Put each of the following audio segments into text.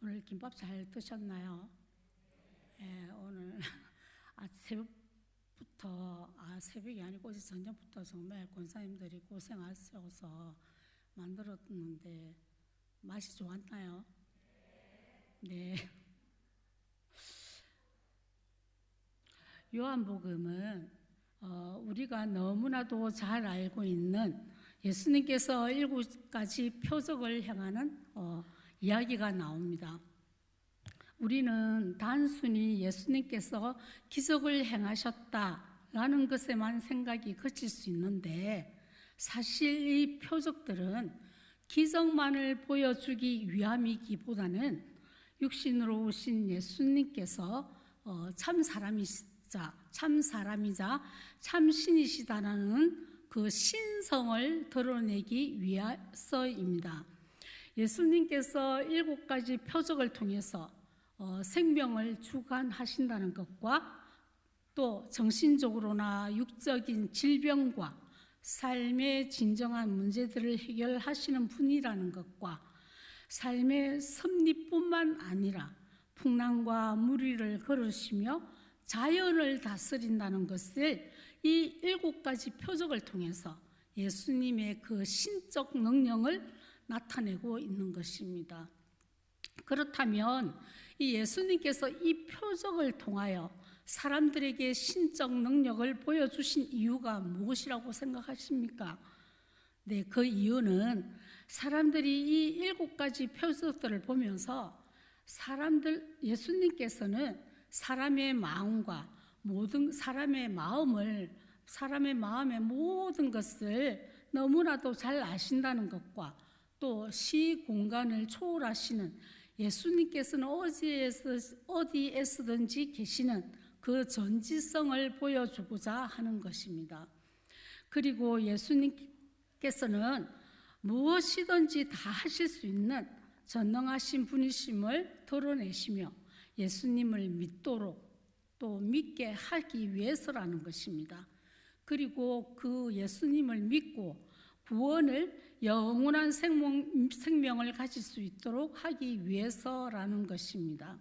오늘 김밥 잘 드셨나요? 예, 오늘 새벽부터 새벽이 아니고 어제 저녁부터 정말 권사님들이 고생하셔서 만들었는데 맛이 좋았나요? 네. 요한복음은 우리가 너무나도 잘 알고 있는 예수님께서 7가지 표적을 행하는 이야기가 나옵니다. 우리는 단순히 예수님께서 기적을 행하셨다라는 것에만 생각이 그칠 수 있는데, 사실 이 표적들은 기적만을 보여주기 위함이기보다는 육신으로 오신 예수님께서 참 사람이자 참 신이시다라는 그 신성을 드러내기 위해서입니다. 예수님께서 7가지 표적을 통해서 생명을 주관하신다는 것과 또 정신적으로나 육적인 질병과 삶의 진정한 문제들을 해결하시는 분이라는 것과 삶의 섭리뿐만 아니라 풍랑과 무리를 걸으시며 자연을 다스린다는 것을 이 7가지 표적을 통해서 예수님의 그 신적 능력을 나타내고 있는 것입니다. 그렇다면 이 예수님께서 이 표적을 통하여 사람들에게 신적 능력을 보여주신 이유가 무엇이라고 생각하십니까? 네, 그 이유는 사람들이 이 7가지 표적들을 보면서 예수님께서는 사람의 마음과 사람의 마음의 모든 것을 너무나도 잘 아신다는 것과 또 시공간을 초월하시는 예수님께서는 어디에서든지 계시는 그 전지성을 보여주고자 하는 것입니다. 그리고 예수님께서는 무엇이든지 다 하실 수 있는 전능하신 분이심을 드러내시며 예수님을 믿도록 또 믿게 하기 위해서라는 것입니다. 그리고 그 예수님을 믿고 구원을 영원한 생명을 가질 수 있도록 하기 위해서라는 것입니다.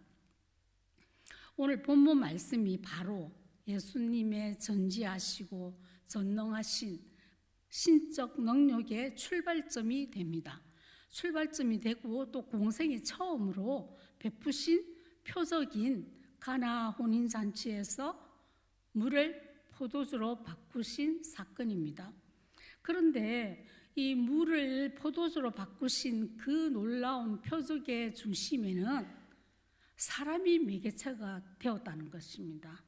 오늘 본문 말씀이 바로 예수님의 전지하시고 전능하신 신적 능력의 출발점이 됩니다. 출발점이 되고 또 공생의 처음으로 베푸신 표적인 가나 혼인잔치에서 물을 포도주로 바꾸신 사건입니다. 그런데 이 물을 포도주로 바꾸신 그 놀라운 표적의 중심에는 사람이 매개체가 되었다는 것입니다.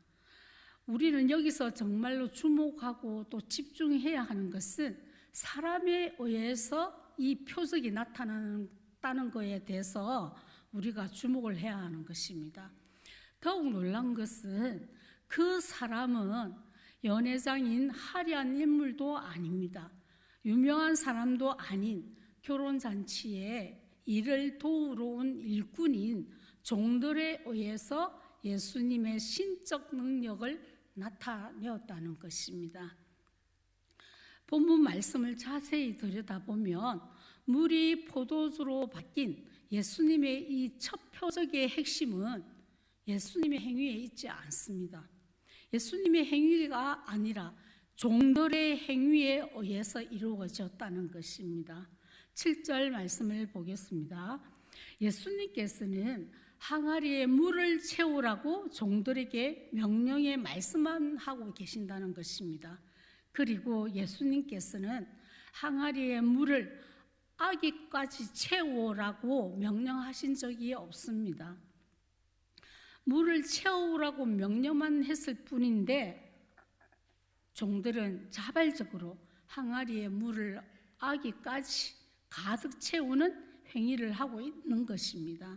우리는 여기서 정말로 주목하고 또 집중해야 하는 것은 사람에 의해서 이 표적이 나타나는 것에 대해서 우리가 주목을 해야 하는 것입니다. 더욱 놀라운 것은 그 사람은 연회장인 화려한 인물도 아닙니다. 유명한 사람도 아닌 결혼잔치에 이를 도우러 온 일꾼인 종들에 의해서 예수님의 신적 능력을 나타내었다는 것입니다. 본문 말씀을 자세히 들여다보면 물이 포도주로 바뀐 예수님의 이 첫 표적의 핵심은 예수님의 행위에 있지 않습니다. 예수님의 행위가 아니라 종들의 행위에 의해서 이루어졌다는 것입니다. 7절 말씀을 보겠습니다. 예수님께서는 항아리에 물을 채우라고 종들에게 명령의 말씀만 하고 계신다는 것입니다. 그리고 예수님께서는 항아리에 물을 아기까지 채우라고 명령하신 적이 없습니다. 물을 채우라고 명령만 했을 뿐인데 종들은 자발적으로 항아리에 물을 아기까지 가득 채우는 행위를 하고 있는 것입니다.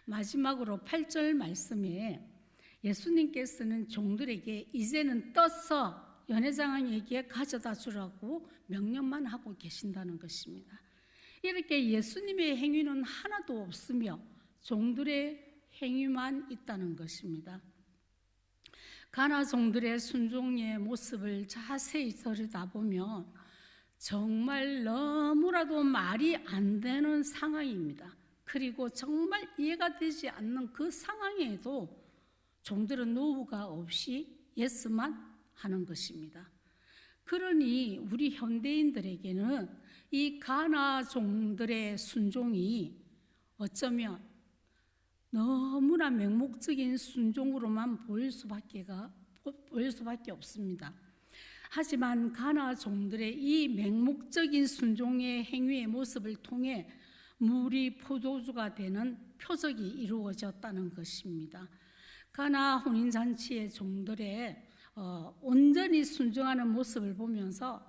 마지막으로 8절 말씀에 예수님께서는 종들에게 이제는 떠서 연회장에게 가져다 주라고 명령만 하고 계신다는 것입니다. 이렇게 예수님의 행위는 하나도 없으며 종들의 행위만 있다는 것입니다. 가나 종들의 순종의 모습을 자세히 들여다보면 정말 너무나도 말이 안 되는 상황입니다. 그리고 정말 이해가 되지 않는 그 상황에도 종들은 노후가 없이 예스만 하는 것입니다. 그러니 우리 현대인들에게는 이 가나 종들의 순종이 어쩌면 너무나 맹목적인 순종으로만 보일 수밖에 없습니다. 하지만 가나 종들의 이 맹목적인 순종의 행위의 모습을 통해 물이 포도주가 되는 표적이 이루어졌다는 것입니다. 가나 혼인잔치의 종들의 온전히 순종하는 모습을 보면서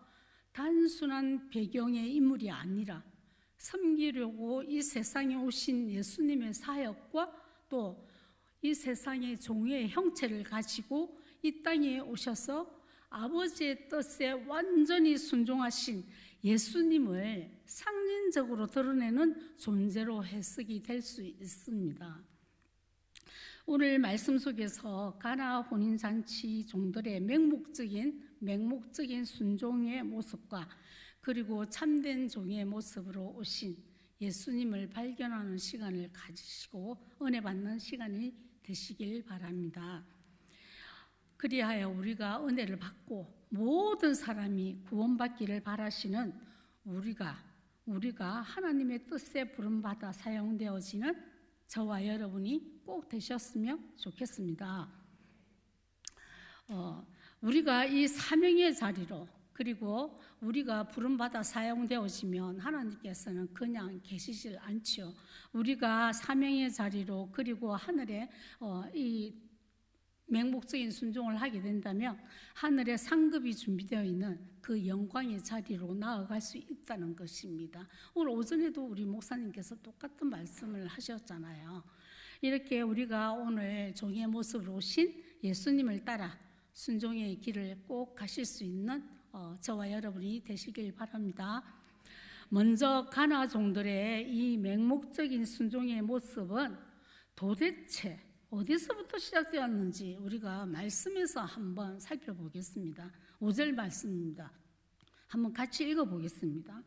단순한 배경의 인물이 아니라 섬기려고 이 세상에 오신 예수님의 사역과 또 이 세상의 종의 형체를 가지고 이 땅에 오셔서 아버지의 뜻에 완전히 순종하신 예수님을 상징적으로 드러내는 존재로 해석이 될 수 있습니다. 오늘 말씀 속에서 가나 혼인잔치 종들의 맹목적인 순종의 모습과 그리고 참된 종의 모습으로 오신 예수님을 발견하는 시간을 가지시고 은혜 받는 시간이 되시길 바랍니다. 그리하여 우리가 은혜를 받고 모든 사람이 구원받기를 바라시는 우리가 하나님의 뜻에 부름받아 사용되어지는 저와 여러분이 꼭 되셨으면 좋겠습니다. 우리가 이 사명의 자리로 그리고 우리가 부름받아 사용되어지면 하나님께서는 그냥 계시질 않죠. 우리가 사명의 자리로 그리고 하늘에 이 맹목적인 순종을 하게 된다면 하늘에 상급이 준비되어 있는 그 영광의 자리로 나아갈 수 있다는 것입니다. 오늘 오전에도 우리 목사님께서 똑같은 말씀을 하셨잖아요. 이렇게 우리가 오늘 종의 모습으로 오신 예수님을 따라 순종의 길을 꼭 가실 수 있는 저와 여러분이 되시길 바랍니다. 먼저 가나 종들의 이 맹목적인 순종의 모습은 도대체 어디서부터 시작되었는지 우리가 말씀에서 한번 살펴보겠습니다. 5절 말씀입니다. 한번 같이 읽어보겠습니다.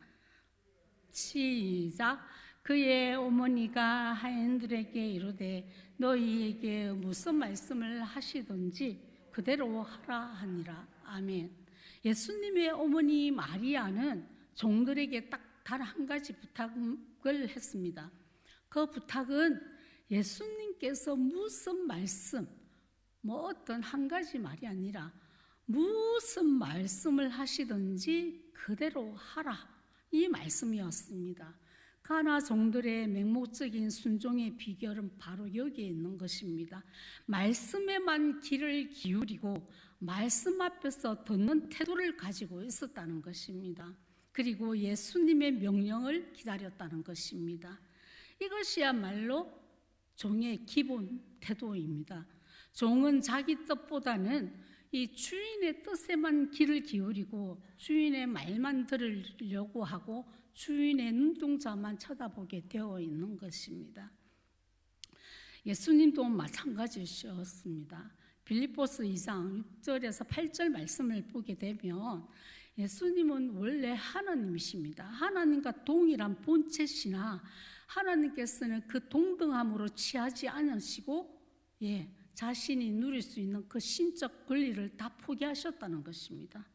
시작. 그의 어머니가 하인들에게 이르되 너희에게 무슨 말씀을 하시든지 그대로 하라 하니라. 아멘. 예수님의 어머니 마리아는 종들에게 딱 단 한 가지 부탁을 했습니다. 그 부탁은 예수님께서 무슨 말씀, 어떤 한 가지 말이 아니라 무슨 말씀을 하시든지 그대로 하라, 이 말씀이었습니다. 가나 종들의 맹목적인 순종의 비결은 바로 여기에 있는 것입니다. 말씀에만 귀를 기울이고 말씀 앞에서 듣는 태도를 가지고 있었다는 것입니다. 그리고 예수님의 명령을 기다렸다는 것입니다. 이것이야말로 종의 기본 태도입니다. 종은 자기 뜻보다는 이 주인의 뜻에만 귀를 기울이고 주인의 말만 들으려고 하고 주인의 눈동자만 쳐다보게 되어 있는 것입니다. 예수님도 마찬가지셨습니다. 빌립보서 2장 6절에서 8절 말씀을 보게 되면 예수님은 원래 하나님이십니다. 하나님과 동일한 본체시나 하나님께서는 그 동등함으로 취하지 않으시고 자신이 누릴 수 있는 그 신적 권리를 다 포기하셨다는 것입니다.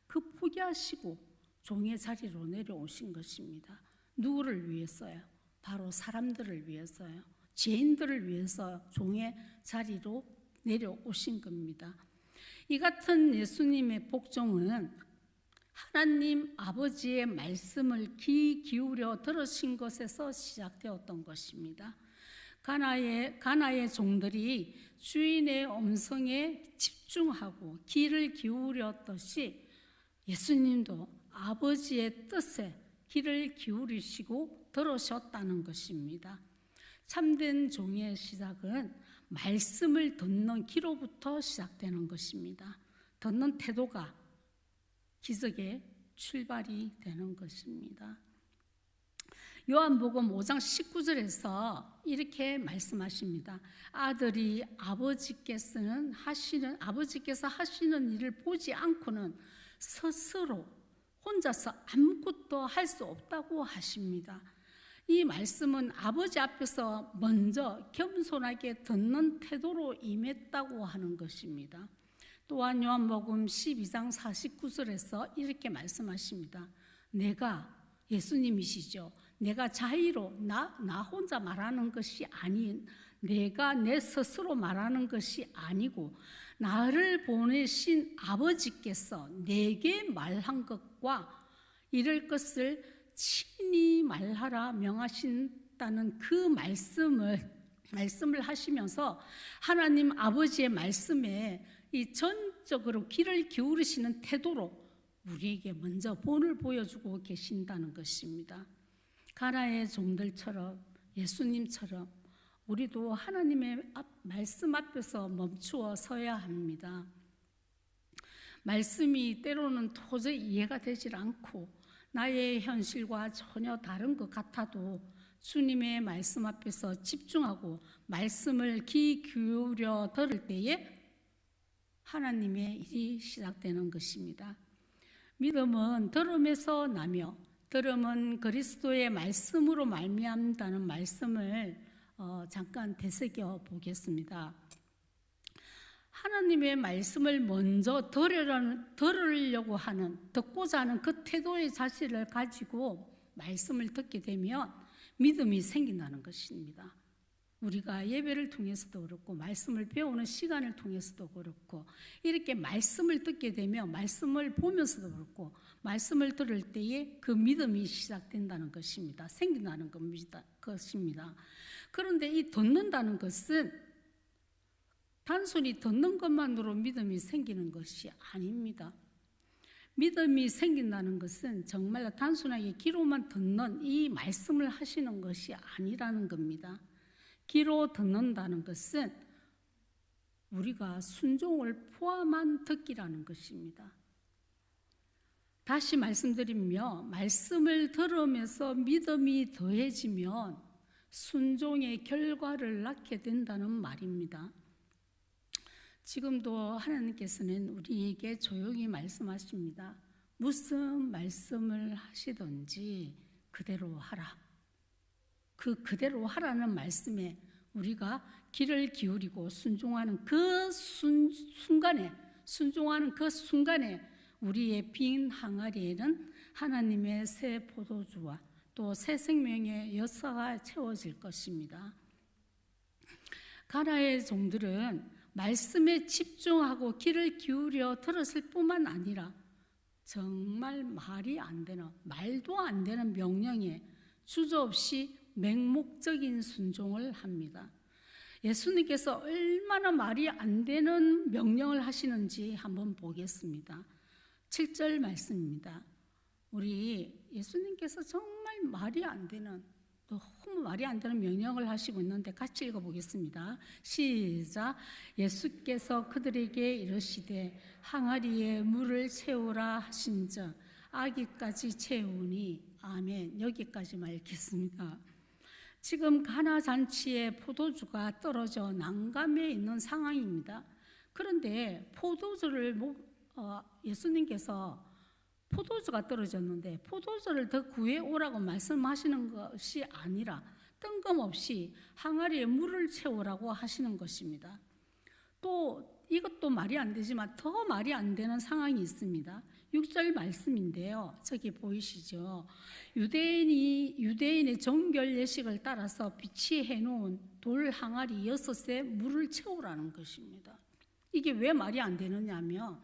그 포기하시고 종의 자리로 내려오신 것입니다. 누구를 위해서요? 바로 사람들을 위해서요. 죄인들을 위해서 종의 자리로 내려오신 겁니다. 이 같은 예수님의 복종은 하나님 아버지의 말씀을 귀 기울여 들으신 것에서 시작되었던 것입니다. 가나의 종들이 주인의 음성에 집중하고 귀를 기울였듯이 예수님도 아버지의 뜻에 귀를 기울이시고 들으셨다는 것입니다. 참된 종의 시작은 말씀을 듣는 귀로부터 시작되는 것입니다. 듣는 태도가 기적의 출발이 되는 것입니다. 요한복음 5장 19절에서 이렇게 말씀하십니다. 아들이 아버지께서 하시는 일을 보지 않고는 스스로 혼자서 아무것도 할 수 없다고 하십니다. 이 말씀은 아버지 앞에서 먼저 겸손하게 듣는 태도로 임했다고 하는 것입니다. 또한 요한복음 12장 49절에서 이렇게 말씀하십니다. 내가, 예수님이시죠. 내가 자의로 나 혼자 말하는 것이 아닌, 내가 내 스스로 말하는 것이 아니고 나를 보내신 아버지께서 내게 말한 것과 이럴 것을 친히 말하라 명하신다는 그 말씀을 하시면서 하나님 아버지의 말씀에 이 전적으로 귀를 기울이시는 태도로 우리에게 먼저 본을 보여주고 계신다는 것입니다. 가나의 종들처럼 예수님처럼 우리도 하나님의 말씀 앞에서 멈추어 서야 합니다. 말씀이 때로는 도저히 이해가 되질 않고 나의 현실과 전혀 다른 것 같아도 주님의 말씀 앞에서 집중하고 말씀을 귀 기울여 들을 때에 하나님의 일이 시작되는 것입니다. 믿음은 들음에서 나며 들음은 그리스도의 말씀으로 말미암다는 말씀을 잠깐 되새겨 보겠습니다. 하나님의 말씀을 먼저 들으려고 하는, 듣고자 하는 그 태도의 자세를 가지고 말씀을 듣게 되면 믿음이 생긴다는 것입니다. 우리가 예배를 통해서도 그렇고 말씀을 배우는 시간을 통해서도 그렇고 이렇게 말씀을 듣게 되면 말씀을 보면서도 그렇고 말씀을 들을 때에 그 믿음이 시작된다는 것입니다. 생긴다는 것입니다. 그런데 이 듣는다는 것은 단순히 듣는 것만으로 믿음이 생기는 것이 아닙니다. 믿음이 생긴다는 것은 정말 단순하게 귀로만 듣는 이 말씀을 하시는 것이 아니라는 겁니다. 귀로 듣는다는 것은 우리가 순종을 포함한 듣기라는 것입니다. 다시 말씀드리며 말씀을 들으면서 믿음이 더해지면 순종의 결과를 낳게 된다는 말입니다. 지금도 하나님께서는 우리에게 조용히 말씀하십니다. 무슨 말씀을 하시든지 그대로 하라. 그대로 하라는 말씀에 우리가 귀를 기울이고 순종하는 그 순간에 우리의 빈 항아리에는 하나님의 새 포도주와 또 새 생명의 역사가 채워질 것입니다. 가나의 종들은 말씀에 집중하고 귀를 기울여 들었을 뿐만 아니라 정말 말도 안 되는 명령에 주저없이 맹목적인 순종을 합니다. 예수님께서 얼마나 말이 안 되는 명령을 하시는지 한번 보겠습니다. 7절 말씀입니다. 우리 예수님께서 정말 너무 말이 안 되는 명령을 하시고 있는데 같이 읽어보겠습니다. 시작. 예수께서 그들에게 이르시되 항아리에 물을 채우라 하신즉 아기까지 채우니. 아멘. 여기까지만 읽겠습니다. 지금 가나 잔치에 포도주가 떨어져 난감해 있는 상황입니다. 그런데 예수님께서 포도주가 떨어졌는데 포도주를 더 구해오라고 말씀하시는 것이 아니라 뜬금없이 항아리에 물을 채우라고 하시는 것입니다. 또 이것도 말이 안 되지만 더 말이 안 되는 상황이 있습니다. 6절 말씀인데요. 저기 보이시죠? 유대인의 정결 예식을 따라서 비치해 놓은 돌 항아리 6에 물을 채우라는 것입니다. 이게 왜 말이 안 되느냐면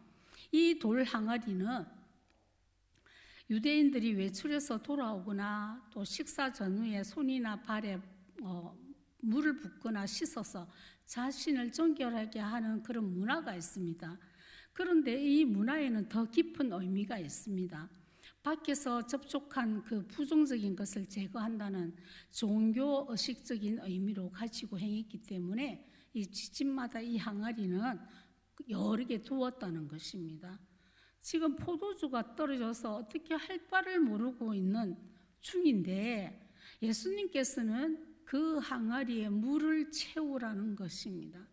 이 돌 항아리는 유대인들이 외출해서 돌아오거나 또 식사 전후에 손이나 발에 물을 붓거나 씻어서 자신을 정결하게 하는 그런 문화가 있습니다. 그런데 이 문화에는 더 깊은 의미가 있습니다. 밖에서 접촉한 그 부정적인 것을 제거한다는 종교 의식적인 의미로 가지고 행했기 때문에 이 집집마다 이 항아리는 여러 개 두었다는 것입니다. 지금 포도주가 떨어져서 어떻게 할 바를 모르고 있는 중인데 예수님께서는 그 항아리에 물을 채우라는 것입니다.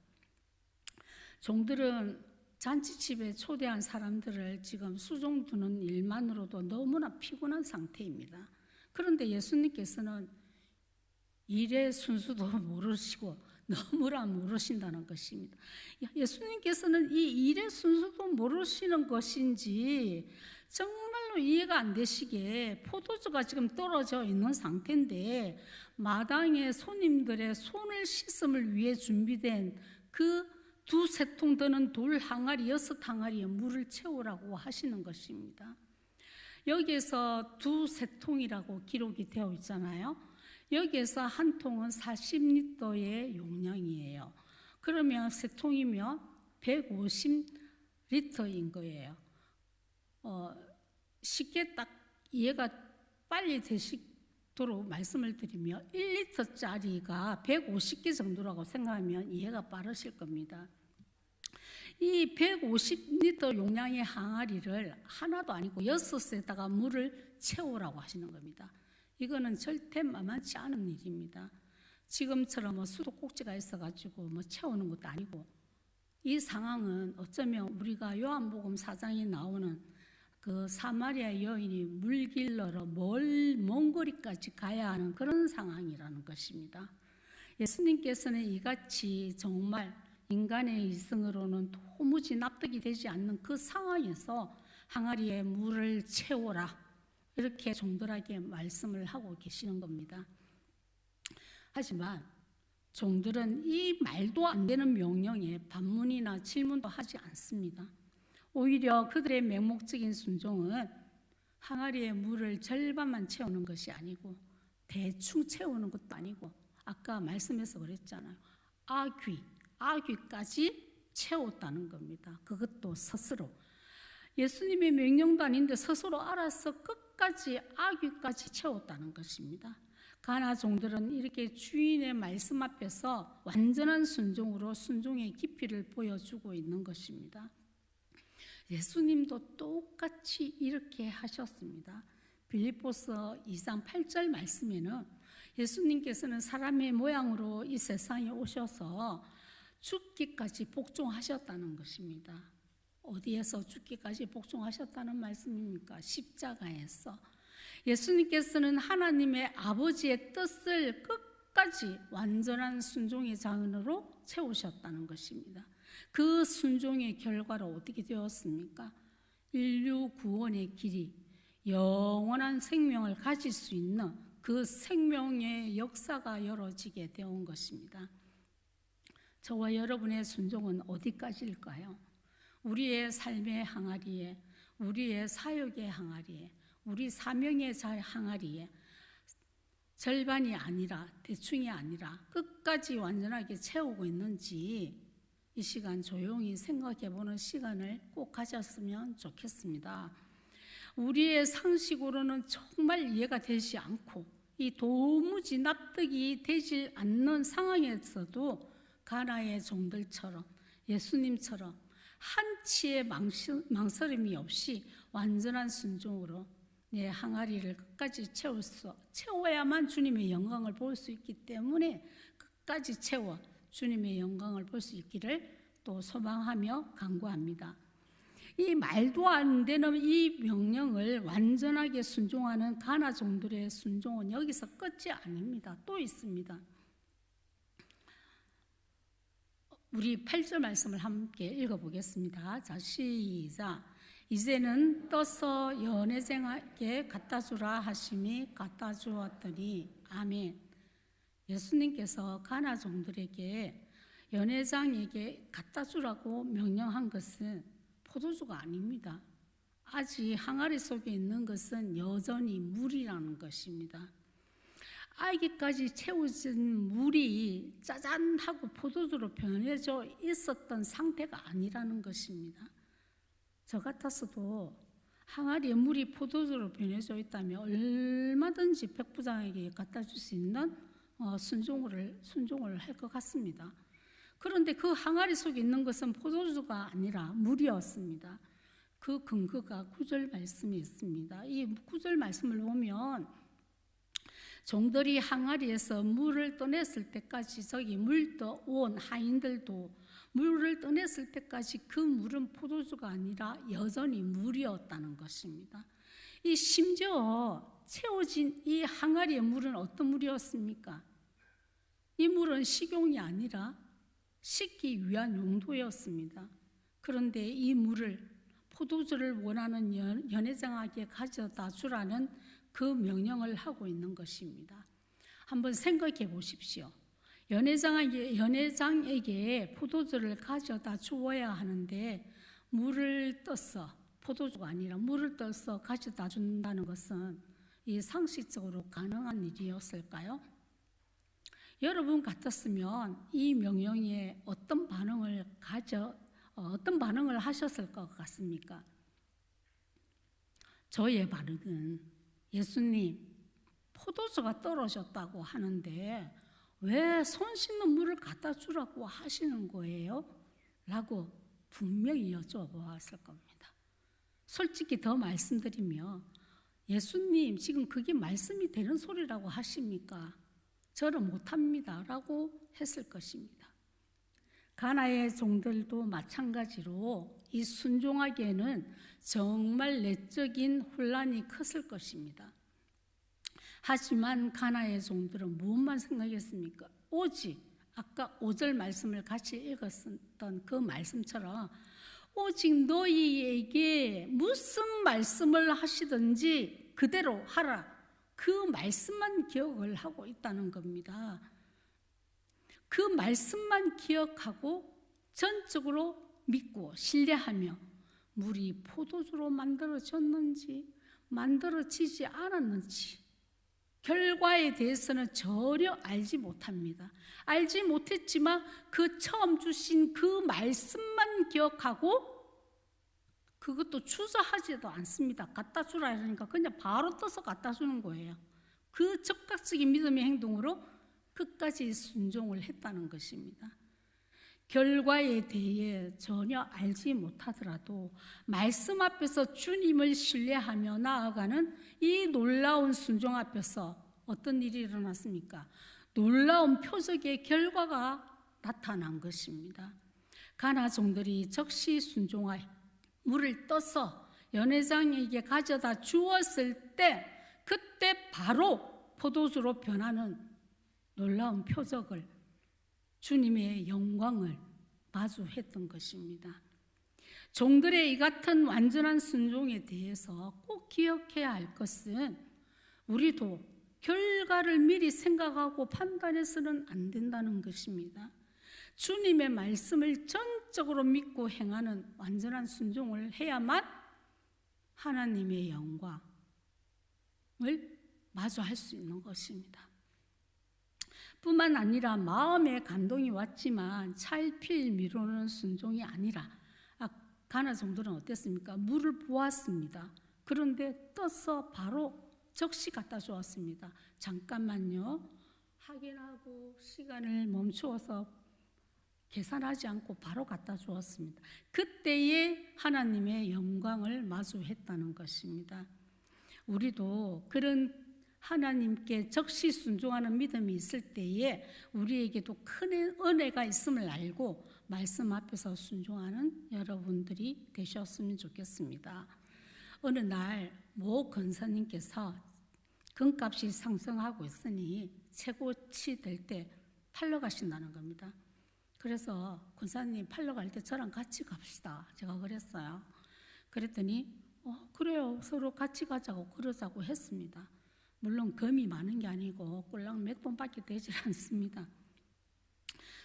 종들은 잔치집에 초대한 사람들을 지금 수종 두는 일만으로도 너무나 피곤한 상태입니다. 그런데 예수님께서는 일의 순수도 모르시고 너무나 모르신다는 것입니다. 예수님께서는 이 일의 순수도 모르시는 것인지 정말로 이해가 안 되시게 포도주가 지금 떨어져 있는 상태인데 마당에 손님들의 손을 씻음을 위해 준비된 그 2-3통 드는 돌 항아리 6항아리에 물을 채우라고 하시는 것입니다. 여기에서 2-3통이라고 기록이 되어 있잖아요. 여기에서 한 통은 40리터의 용량이에요. 그러면 3통이면 150리터인 거예요. 쉽게 딱 이해가 빨리 되시도록 말씀을 드리면 1리터짜리가 150개 정도라고 생각하면 이해가 빠르실 겁니다. 이 150리터 용량의 항아리를 하나도 아니고 6에다가 물을 채우라고 하시는 겁니다. 이거는 절대 만만치 않은 일입니다. 지금처럼 수도꼭지가 있어가지고 채우는 것도 아니고, 이 상황은 어쩌면 우리가 요한복음 4장에 나오는 그 사마리아 여인이 물 길러러 먼 거리까지 가야 하는 그런 상황이라는 것입니다. 예수님께서는 이같이 정말 인간의 이성으로는 도무지 납득이 되지 않는 그 상황에서 항아리에 물을 채워라, 이렇게 종들에게 말씀을 하고 계시는 겁니다. 하지만 종들은 이 말도 안 되는 명령에 반문이나 질문도 하지 않습니다. 오히려 그들의 맹목적인 순종은 항아리에 물을 절반만 채우는 것이 아니고 대충 채우는 것도 아니고, 아까 말씀에서 그랬잖아요. 아귀까지 채웠다는 겁니다. 그것도 스스로. 예수님의 명령도 아닌데 스스로 알아서 끝까지 아귀까지 채웠다는 것입니다. 가나 종들은 이렇게 주인의 말씀 앞에서 완전한 순종으로 순종의 깊이를 보여주고 있는 것입니다. 예수님도 똑같이 이렇게 하셨습니다. 빌립보서 2장 8절 말씀에는 예수님께서는 사람의 모양으로 이 세상에 오셔서 죽기까지 복종하셨다는 것입니다. 어디에서 죽기까지 복종하셨다는 말씀입니까? 십자가에서. 예수님께서는 하나님의 아버지의 뜻을 끝까지 완전한 순종의 자은으로 채우셨다는 것입니다. 그 순종의 결과로 어떻게 되었습니까? 인류 구원의 길이, 영원한 생명을 가질 수 있는 그 생명의 역사가 열어지게 되온 것입니다. 저와 여러분의 순종은 어디까지일까요? 우리의 삶의 항아리에, 우리의 사역의 항아리에, 우리 사명의 항아리에 절반이 아니라, 대충이 아니라 끝까지 완전하게 채우고 있는지 이 시간 조용히 생각해보는 시간을 꼭 가졌으면 좋겠습니다. 우리의 상식으로는 정말 이해가 되지 않고 이 도무지 납득이 되지 않는 상황에서도 가나의 종들처럼, 예수님처럼 한치의 망설임이 없이 완전한 순종으로 내 항아리를 끝까지 채워야만 주님의 영광을 볼 수 있기 때문에 끝까지 채워 주님의 영광을 볼 수 있기를 또 소망하며 간구합니다. 이 말도 안 되는 이 명령을 완전하게 순종하는 가나 종들의 순종은 여기서 끝이 아닙니다. 또 있습니다. 우리 8절 말씀을 함께 읽어보겠습니다. 자, 시작. 이제는 떠서 연회장에게 갖다 주라 하심이 갖다 주었더니 아멘. 예수님께서 가나 종들에게 연회장에게 갖다 주라고 명령한 것은 포도주가 아닙니다. 아직 항아리 속에 있는 것은 여전히 물이라는 것입니다. 아기까지 채워진 물이 짜잔하고 포도주로 변해져 있었던 상태가 아니라는 것입니다. 저 같았어도 항아리에 물이 포도주로 변해져 있다면 얼마든지 백부장에게 갖다 줄 수 있는 순종을 할 것 같습니다. 그런데 그 항아리 속에 있는 것은 포도주가 아니라 물이었습니다. 그 근거가 9절 말씀이 있습니다. 이 9절 말씀을 보면 종들이 항아리에서 물을 떠냈을 때까지, 저기 물 떠온 하인들도 물을 떠냈을 때까지 그 물은 포도주가 아니라 여전히 물이었다는 것입니다. 이 심지어 채워진 이 항아리의 물은 어떤 물이었습니까? 이 물은 식용이 아니라 씻기 위한 용도였습니다. 그런데 이 물을 포도주를 원하는 연회장에게 가져다 주라는 그 명령을 하고 있는 것입니다. 한번 생각해 보십시오. 연회장에게 포도주를 가져다 주어야 하는데 물을 떠서, 포도주가 아니라 물을 떠서 가져다 준다는 것은 이 상식적으로 가능한 일이었을까요? 여러분 같았으면 이 명령에 어떤 반응을 하셨을 것 같습니까? 저의 반응은 예수님, 포도주가 떨어졌다고 하는데 왜 손 씻는 물을 갖다 주라고 하시는 거예요? 라고 분명히 여쭤보았을 겁니다. 솔직히 더 말씀드리면 예수님, 지금 그게 말씀이 되는 소리라고 하십니까? 저는 못합니다 라고 했을 것입니다. 가나의 종들도 마찬가지로 이 순종하기에는 정말 내적인 혼란이 컸을 것입니다. 하지만 가나의 종들은 무엇만 생각했습니까? 오직 아까 5절 말씀을 같이 읽었던 그 말씀처럼 오직 너희에게 무슨 말씀을 하시든지 그대로 하라. 그 말씀만 기억을 하고 있다는 겁니다. 그 말씀만 기억하고 전적으로 믿고 신뢰하며 물이 포도주로 만들어졌는지 만들어지지 않았는지 결과에 대해서는 전혀 알지 못합니다. 알지 못했지만 그 처음 주신 그 말씀만 기억하고 그것도 주저하지도 않습니다. 갖다 주라 이러니까 그냥 바로 떠서 갖다 주는 거예요. 그 적극적인 믿음의 행동으로 끝까지 순종을 했다는 것입니다. 결과에 대해 전혀 알지 못하더라도 말씀 앞에서 주님을 신뢰하며 나아가는 이 놀라운 순종 앞에서 어떤 일이 일어났습니까? 놀라운 표적의 결과가 나타난 것입니다. 가나 종들이 적시 순종하여 물을 떠서 연회장에게 가져다 주었을 때 그때 바로 포도주로 변하는 놀라운 표적을 주님의 영광을 마주했던 것입니다. 종들의 이 같은 완전한 순종에 대해서 꼭 기억해야 할 것은 우리도 결과를 미리 생각하고 판단해서는 안 된다는 것입니다. 주님의 말씀을 전적으로 믿고 행하는 완전한 순종을 해야만 하나님의 영광을 마주할 수 있는 것입니다. 뿐만 아니라 마음에 감동이 왔지만 찰필 미루는 순종이 아니라 가나 종들은 어땠습니까? 물을 부었습니다. 그런데 떠서 바로 적시 갖다 주었습니다. 잠깐만요. 확인하고 시간을 멈추어서 계산하지 않고 바로 갖다 주었습니다. 그때에 하나님의 영광을 마주했다는 것입니다. 우리도 그런 하나님께 적시 순종하는 믿음이 있을 때에 우리에게도 큰 은혜가 있음을 알고 말씀 앞에서 순종하는 여러분들이 되셨으면 좋겠습니다. 어느 날 모 권사님께서 금값이 상승하고 있으니 최고치 될 때 팔러 가신다는 겁니다. 그래서 권사님 팔러 갈 때 저랑 같이 갑시다. 제가 그랬어요. 그랬더니 그래요. 서로 같이 가자고 그러자고 했습니다. 물론 금이 많은 게 아니고 꼴랑 몇 돈밖에 되지 않습니다.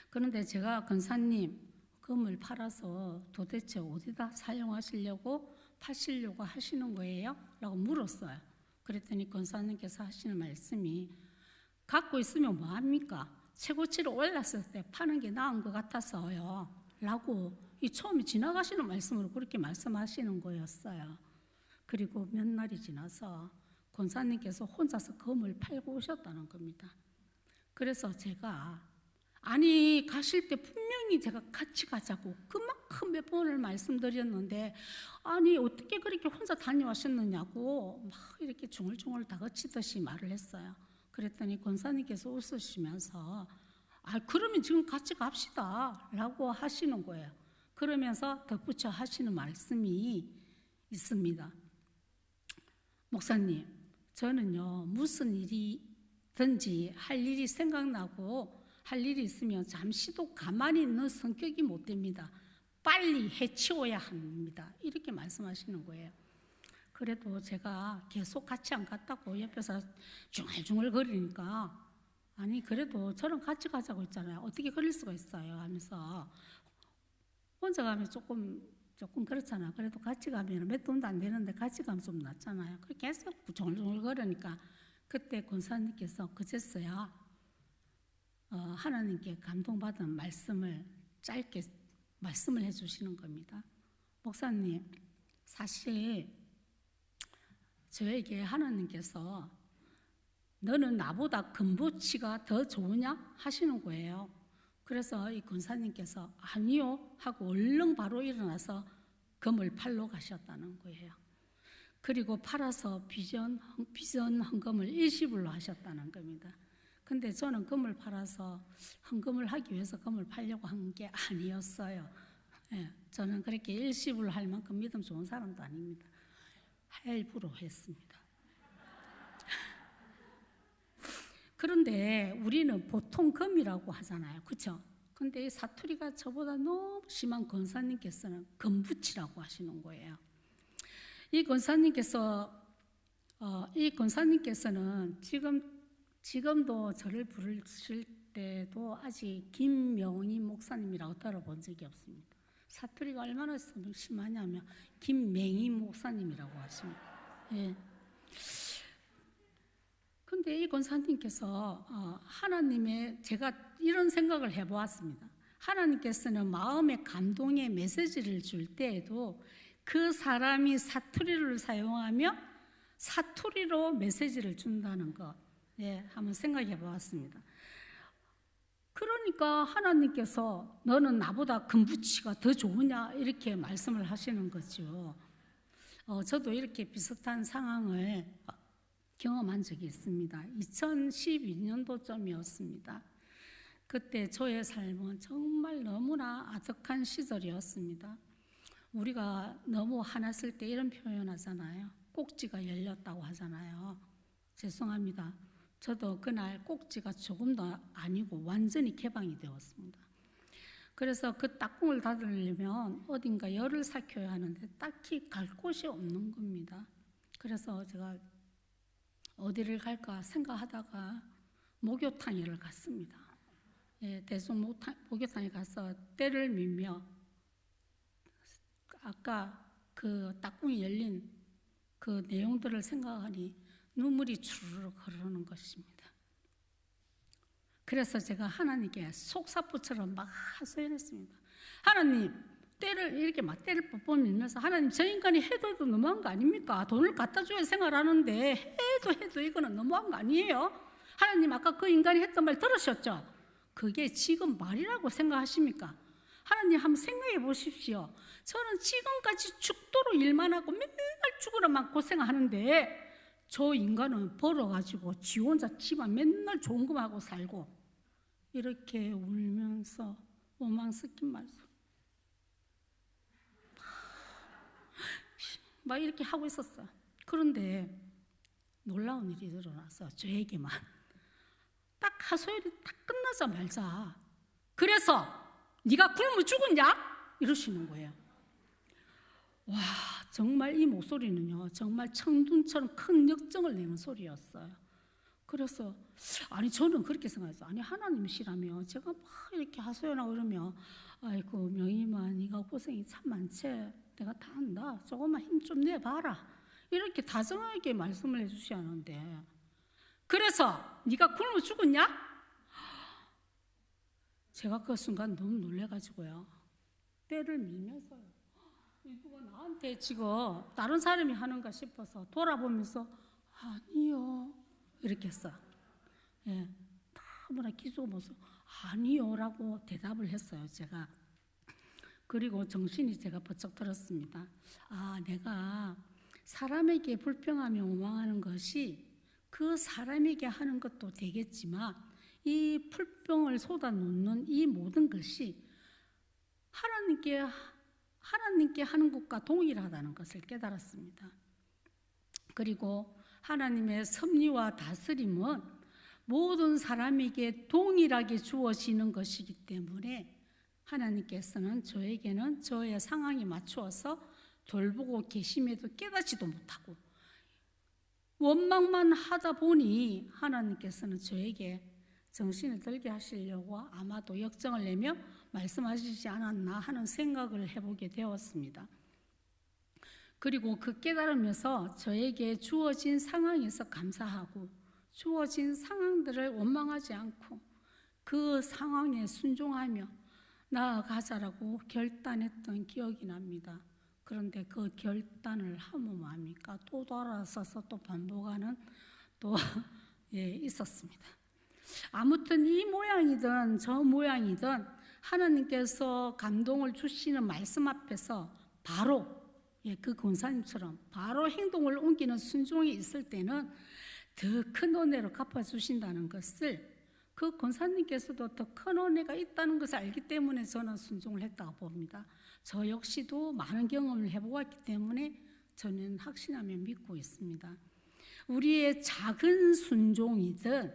그런데 제가 권사님 금을 팔아서 도대체 어디다 사용하시려고 파시려고 하시는 거예요? 라고 물었어요. 그랬더니 권사님께서 하시는 말씀이 갖고 있으면 뭐합니까? 최고치로 올랐을 때 파는 게 나은 것 같아서요. 라고 이 처음에 지나가시는 말씀으로 그렇게 말씀하시는 거였어요. 그리고 몇 날이 지나서 권사님께서 혼자서 금을 팔고 오셨다는 겁니다. 그래서 제가 아니 가실 때 분명히 제가 같이 가자고 그만큼 몇 번을 말씀드렸는데 아니 어떻게 그렇게 혼자 다녀오셨느냐고 막 이렇게 중얼중얼 다그치듯이 말을 했어요. 그랬더니 권사님께서 웃으시면서 그러면 지금 같이 갑시다 라고 하시는 거예요. 그러면서 덧붙여 하시는 말씀이 있습니다. 목사님, 저는요 무슨 일이든지 할 일이 생각나고 할 일이 있으면 잠시도 가만히 있는 성격이 못 됩니다. 빨리 해치워야 합니다. 이렇게 말씀하시는 거예요. 그래도 제가 계속 같이 안 갔다고 옆에서 중얼중얼 거리니까, 아니 그래도 저랑 같이 가자고 했잖아요. 어떻게 그럴 수가 있어요 하면서, 혼자 가면 조금 그렇잖아. 그래도 같이 가면 몇 돈도 안 되는데 같이 가면 좀 낫잖아요. 계속 중얼중얼 거리니까 그때 권사님께서 그제서야 하나님께 감동받은 말씀을 짧게 말씀을 해주시는 겁니다. 목사님, 사실 저에게 하나님께서 너는 나보다 금붙이가 더 좋으냐 하시는 거예요. 그래서 이 권사님께서 아니요 하고 얼른 바로 일어나서 금을 팔러 가셨다는 거예요. 그리고 팔아서 비전 헌금을 일시불로 하셨다는 겁니다. 근데 저는 금을 팔아서 헌금을 하기 위해서 금을 팔려고 한 게 아니었어요. 저는 그렇게 일시불로 할 만큼 믿음 좋은 사람도 아닙니다. 할부로 했습니다. 그런데 우리는 보통 금이라고 하잖아요. 그렇죠? 근데 이 사투리가 저보다 너무 심한 권사님께서는 금붙이라고 하시는 거예요. 이 권사님께서는 지금도 저를 부르실 때도 아직 김명희 목사님이라고 들어본 적이 없습니다. 사투리가 얼마나 심하냐면 김맹희 목사님이라고 하십니다. 예. 근데 이 권사님께서 하나님의, 제가 이런 생각을 해보았습니다. 하나님께서는 마음의 감동의 메시지를 줄 때에도 그 사람이 사투리를 사용하며 사투리로 메시지를 준다는 것, 한번 생각해 보았습니다. 그러니까 하나님께서 너는 나보다 금붙이가 더 좋으냐 이렇게 말씀을 하시는 거죠. 저도 이렇게 비슷한 상황을 경험한 적이 있습니다. 2012년도쯤이었습니다. 그때 저의 삶은 정말 너무나 아득한 시절이었습니다. 우리가 너무 화났을 때 이런 표현 하잖아요. 꼭지가 열렸다고 하잖아요. 죄송합니다. 저도 그날 꼭지가 조금도 아니고 완전히 개방이 되었습니다. 그래서 그 딱콩을 닫으려면 어딘가 열을 삭혀야 하는데 딱히 갈 곳이 없는 겁니다. 그래서 제가 어디를 갈까 생각하다가 목욕탕에를 갔습니다. 대성 목욕탕에 가서 때를 밀며 아까 그 딱콩이 열린 그 내용들을 생각하니 눈물이 주르륵 흐르는 것입니다. 그래서 제가 하나님께 속사포처럼 막 하소연했습니다. 하나님, 때를 이렇게 막 때를 뻔뻔 밀면서 하나님, 저 인간이 해도 너무한 거 아닙니까? 돈을 갖다 줘야 생활하는데 해도 이거는 너무한 거 아니에요? 하나님, 아까 그 인간이 했던 말 들으셨죠? 그게 지금 말이라고 생각하십니까? 하나님, 한번 생각해 보십시오. 저는 지금까지 죽도록 일만 하고 맨날 죽으러만 고생하는데 저 인간은 벌어가지고 지 혼자 집안 맨날 좋은 것만 하고 살고, 이렇게 울면서 오망 섞인 말씀 막 이렇게 하고 있었어요. 그런데 놀라운 일이 일어나서 저에게만 딱 하소연이 딱 끝나자마자, 그래서 네가 굶어 죽었냐? 이러시는 거예요. 와, 정말 이 목소리는요, 정말 청둔처럼 큰 역정을 내는 소리였어요. 그래서 아니, 저는 그렇게 생각했어요. 아니, 하나님이시라며 제가 막 이렇게 하소연하고 그러면, 아이고 명희마, 네가 고생이 참 많지, 내가 다 한다, 조금만 힘 좀 내봐라, 이렇게 다정하게 말씀을 해주시는데, 그래서 네가 굶어 죽었냐? 제가 그 순간 너무 놀래가지고요, 때를 밀면서요, 누가 나한테 지금 다른 사람이 하는가 싶어서 돌아보면서 아니요 이렇게 했어. 너무나 기죽으면서 아니요라고 대답을 했어요, 제가. 그리고 정신이 제가 번쩍 들었습니다. 내가 사람에게 불평하며 원망하는 것이 그 사람에게 하는 것도 되겠지만 이 불평을 쏟아놓는 이 모든 것이 하나님께 하는 것과 동일하다는 것을 깨달았습니다. 그리고 하나님의 섭리와 다스림은 모든 사람에게 동일하게 주어지는 것이기 때문에 하나님께서는 저에게는 저의 상황에 맞추어서 돌보고 계심에도 깨닫지도 못하고 원망만 하다 보니 하나님께서는 저에게 정신을 들게 하시려고 아마도 역정을 내며 말씀하시지 않았나 하는 생각을 해보게 되었습니다. 그리고 그 깨달으면서 저에게 주어진 상황에서 감사하고 주어진 상황들을 원망하지 않고 그 상황에 순종하며 나아가자라고 결단했던 기억이 납니다. 그런데 그 결단을 하면 뭐합니까? 또 돌아서서 또 반복하는 또 있었습니다. 아무튼 이 모양이든 저 모양이든 하나님께서 감동을 주시는 말씀 앞에서 바로 그 권사님처럼 바로 행동을 옮기는 순종이 있을 때는 더 큰 은혜로 갚아주신다는 것을 그 권사님께서도 더 큰 은혜가 있다는 것을 알기 때문에 저는 순종을 했다고 봅니다. 저 역시도 많은 경험을 해보았기 때문에 저는 확신하며 믿고 있습니다. 우리의 작은 순종이든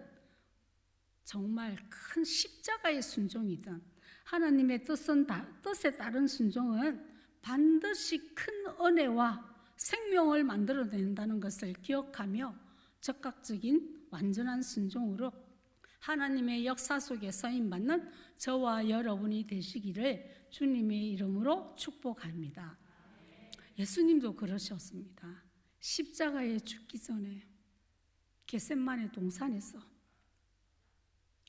정말 큰 십자가의 순종이든 하나님의 뜻에 따른 순종은 반드시 큰 은혜와 생명을 만들어낸다는 것을 기억하며 적극적인 완전한 순종으로 하나님의 역사 속에 쓰임받는 저와 여러분이 되시기를 주님의 이름으로 축복합니다. 예수님도 그러셨습니다. 십자가에 죽기 전에 겟세마네 동산에서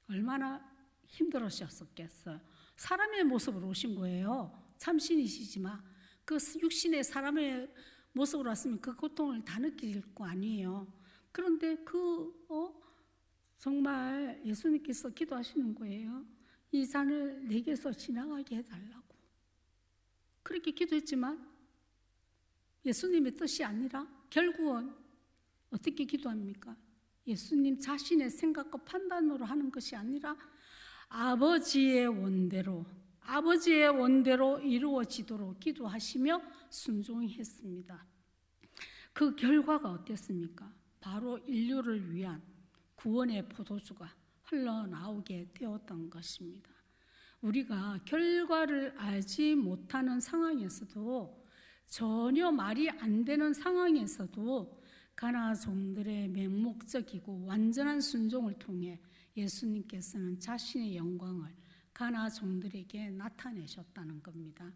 얼마나 힘들으셨겠어요. 사람의 모습으로 오신 거예요. 참신이시지만 그 육신의 사람의 모습으로 왔으면 그 고통을 다 느낄 거 아니에요. 그런데 정말 예수님께서 기도하시는 거예요. 이 잔을 내게서 지나가게 해달라고. 그렇게 기도했지만 예수님의 뜻이 아니라 결국은 어떻게 기도합니까? 예수님 자신의 생각과 판단으로 하는 것이 아니라 아버지의 원대로 이루어지도록 기도하시며 순종했습니다. 그 결과가 어땠습니까? 바로 인류를 위한 구원의 포도주가 흘러나오게 되었던 것입니다. 우리가 결과를 알지 못하는 상황에서도 전혀 말이 안 되는 상황에서도 가나 종들의 맹목적이고 완전한 순종을 통해 예수님께서는 자신의 영광을 가나 종들에게 나타내셨다는 겁니다.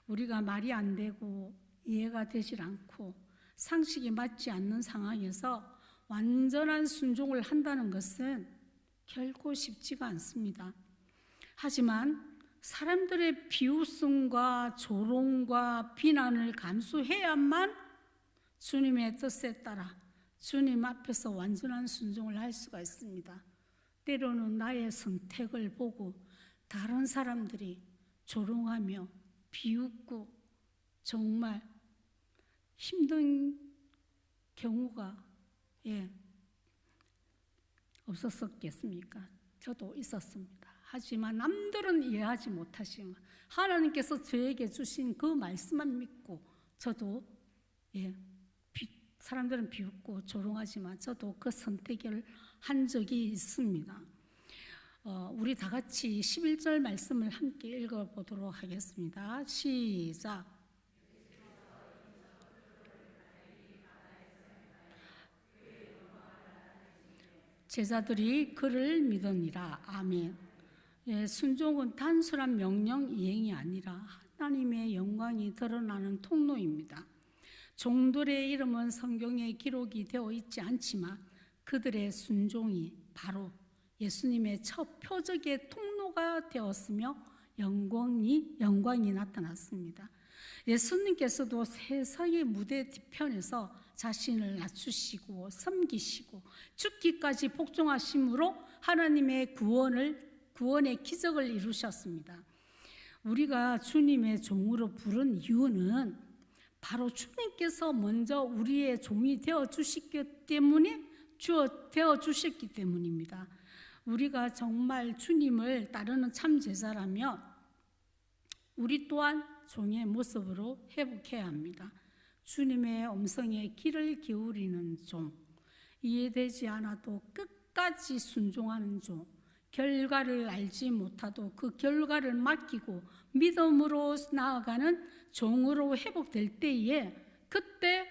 우리가 말이 안 되고 이해가 되질 않고 상식이 맞지 않는 상황에서 완전한 순종을 한다는 것은 결코 쉽지가 않습니다. 하지만 사람들의 비웃음과 조롱과 비난을 감수해야만 주님의 뜻에 따라 주님 앞에서 완전한 순종을 할 수가 있습니다. 때로는 나의 선택을 보고 다른 사람들이 조롱하며 비웃고 정말 힘든 경우가 없었겠습니까? 저도 있었습니다. 하지만 남들은 이해하지 못하시면 하나님께서 저에게 주신 그 말씀만 믿고 저도 사람들은 비웃고 조롱하지만 저도 그 선택을 한 적이 있습니다. 우리 다 같이 11절 말씀을 함께 읽어보도록 하겠습니다. 시작. 제자들이 그를 믿으니라. 아멘. 순종은 단순한 명령 이행이 아니라 하나님의 영광이 드러나는 통로입니다. 종들의 이름은 성경에 기록이 되어 있지 않지만 그들의 순종이 바로 예수님의 첫 표적의 통로가 되었으며 영광이 나타났습니다. 예수님께서도 세상의 무대 뒤편에서 자신을 낮추시고 섬기시고 죽기까지 복종하심으로 하나님의 구원의 기적을 이루셨습니다. 우리가 주님의 종으로 부른 이유는 바로 주님께서 먼저 우리의 종이 되어주셨기 때문입니다. 우리가 정말 주님을 따르는 참 제자라면 우리 또한 종의 모습으로 회복해야 합니다. 주님의 음성에 귀를 기울이는 종, 이해되지 않아도 끝까지 순종하는 종, 결과를 알지 못하도 그 결과를 맡기고 믿음으로 나아가는 종으로 회복될 때에, 그때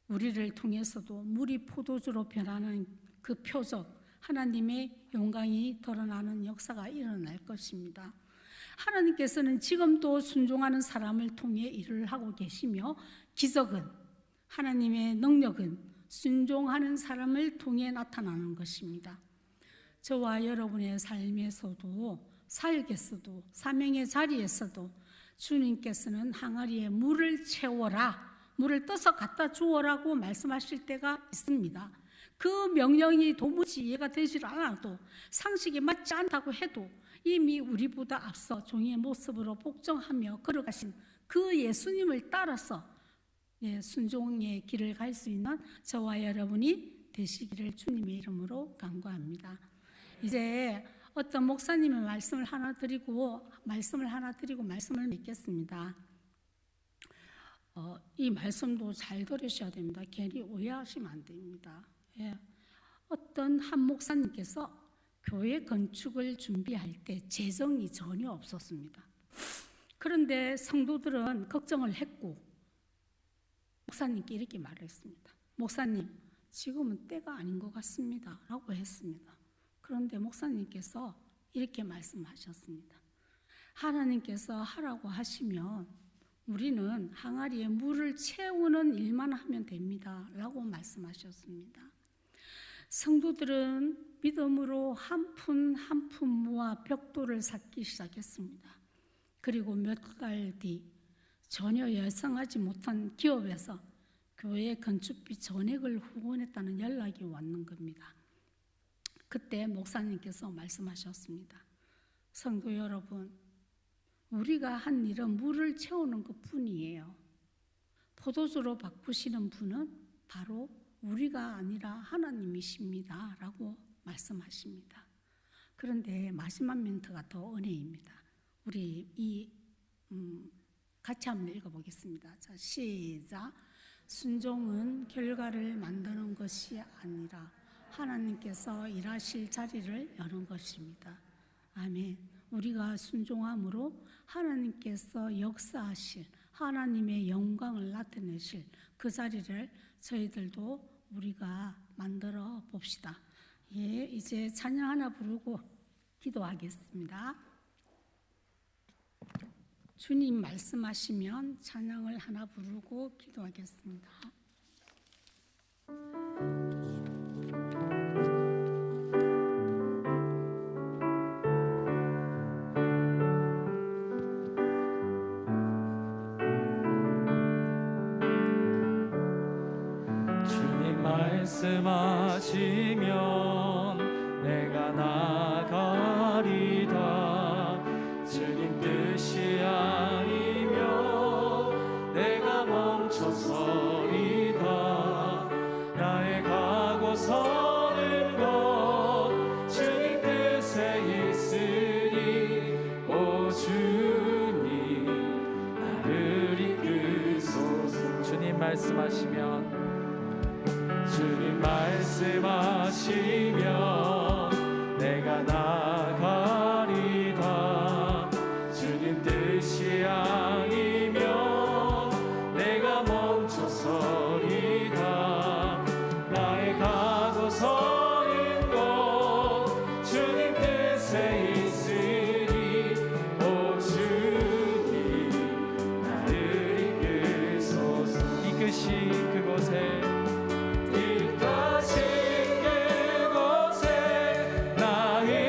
우리를 통해서도 물이 포도주로 변하는 그 표적, 하나님의 영광이 드러나는 역사가 일어날 것입니다. 하나님께서는 지금도 순종하는 사람을 통해 일을 하고 계시며, 기적은, 하나님의 능력은 순종하는 사람을 통해 나타나는 것입니다. 저와 여러분의 삶에서도, 사역에서도, 사명의 자리에서도 주님께서는 항아리에 물을 채워라, 물을 떠서 갖다 주어라고 말씀하실 때가 있습니다. 그 명령이 도무지 이해가 되질 않아도, 상식에 맞지 않다고 해도 이미 우리보다 앞서 종의 모습으로 복종하며 걸어가신 그 예수님을 따라서 순종의 길을 갈 수 있는 저와 여러분이 되시기를 주님의 이름으로 간구합니다. 이제 어떤 목사님의 말씀을 하나 드리고 말씀을 맺겠습니다. 이 말씀도 잘 들으셔야 됩니다. 괜히 오해하시면 안 됩니다. 어떤 한 목사님께서 교회 건축을 준비할 때 재정이 전혀 없었습니다. 그런데 성도들은 걱정을 했고 목사님께 이렇게 말했습니다. 목사님, 지금은 때가 아닌 것 같습니다 라고 했습니다. 그런데 목사님께서 이렇게 말씀하셨습니다. 하나님께서 하라고 하시면 우리는 항아리에 물을 채우는 일만 하면 됩니다 라고 말씀하셨습니다. 성도들은 믿음으로 한 푼 한 푼 모아 벽돌을 쌓기 시작했습니다. 그리고 몇 달 뒤 전혀 예상하지 못한 기업에서 교회 건축비 전액을 후원했다는 연락이 왔는 겁니다. 그때 목사님께서 말씀하셨습니다. 성도 여러분, 우리가 한 일은 물을 채우는 것뿐이에요. 포도주로 바꾸시는 분은 바로 우리가 아니라 하나님이십니다 라고 말씀하십니다. 그런데 마지막 멘트가 더 은혜입니다. 우리 같이 한번 읽어보겠습니다. 자, 시작. 순종은 결과를 만드는 것이 아니라 하나님께서 일하실 자리를 여는 것입니다. 아멘. 우리가 순종함으로 하나님께서 역사하실, 하나님의 영광을 나타내실 그 자리를 저희들도 우리가 만들어 봅시다. 이제 찬양 하나 부르고 기도하겠습니다. 주님 말씀하시면 찬양을 하나 부르고 기도하겠습니다. 주님 말씀하시면 내가 나가리다. 주님 뜻이 아니면 내가 멈춰서리다. 나의 가고 서는 것 주님 뜻에 있으니 오 주님 나를 이끄소서. 주님 말씀하시면 내가 나가리다. 주님 뜻이 아니면 내가 멈춰서리다. 나의 가고 서는 것 주님 뜻에 있으니 오 주님 나를 이끄소서. 이끄신 그곳에